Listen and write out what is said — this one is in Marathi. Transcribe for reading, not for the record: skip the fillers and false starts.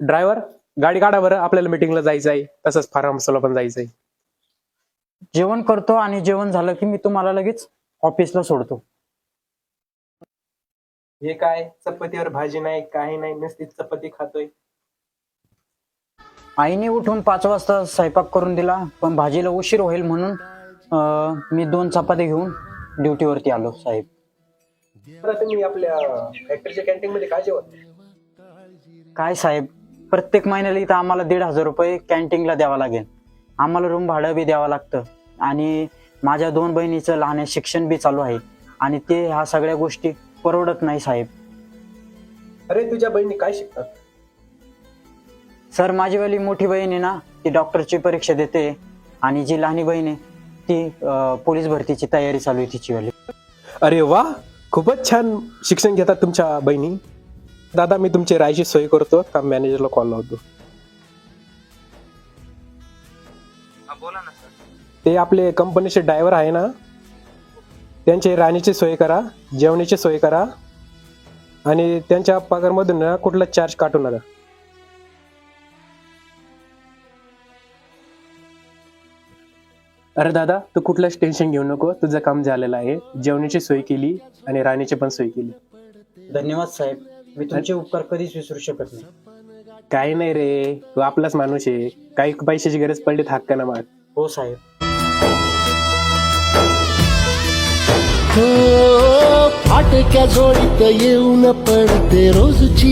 ड्रायव्हर गाडी काढा बरं, आपल्याला मीटिंगला जायचं आहे, तसंच फार्म हाऊसला पण जायचंय. जेवण करतो आणि जेवण झालं की मी तुम्हाला लगेच ऑफिसला सोडतो. हे काय चपातीवर भाजी नाही, काही नाही, नुसती चपाती खातोय. आईने उठून 5 वाजता स्वयंपाक करून दिला, पण भाजीला उशीर होईल म्हणून मी 2 चपाती घेऊन ड्युटीवरती आलो साहेब. बरं, तुम्ही आपल्या फॅक्टरीच्या कॅन्टीन मध्ये काय जेवण? काय साहेब, प्रत्येक महिन्याला इथं आम्हाला 1,500 रुपये कॅन्टीनला द्यावा लागेल. आम्हाला रूम भाडं बी द्यावं लागतं आणि माझ्या 2 बहिणीचं लहान शिक्षण बी चालू आहे आणि ते ह्या सगळ्या गोष्टी परवडत नाही साहेब. अरे तुझ्या बहिणी काय शिकतात? सर, माझी वाली मोठी बहीण आहे ना, ती डॉक्टरची परीक्षा देते आणि जी लहानी बहीण आहे ती पोलीस भरतीची तयारी चालू आहे तिची वाली. अरे वा, खूपच छान शिक्षण घेतात तुमच्या बहिणी. दादा, मी तुमची राहायची सोय करतो, का मॅनेजरला कॉल लावतो. बोला ना सर. ते आपले कंपनीचे ड्रायव्हर आहे ना, त्यांची राहण्याची सोय करा, जेवणाची सोय करा आणि त्यांच्या पगारमधून ना कुठला चार्ज काटू नका. अरे दादा, तू कुठलंच टेन्शन घेऊ नको, तुझं काम झालेलं आहे. जेवणाची सोय केली आणि राहण्याची पण सोय केली. धन्यवाद साहेब, मी तुमचे उपकार कधीच विसरू शकत नाही. काही नाही रे, तू आपलाच माणूस आहे. काही पैशाची गरज पडली तर हक्कानं माग. हो साहेब. फाटक्या जोडीत येऊन पडते रोजची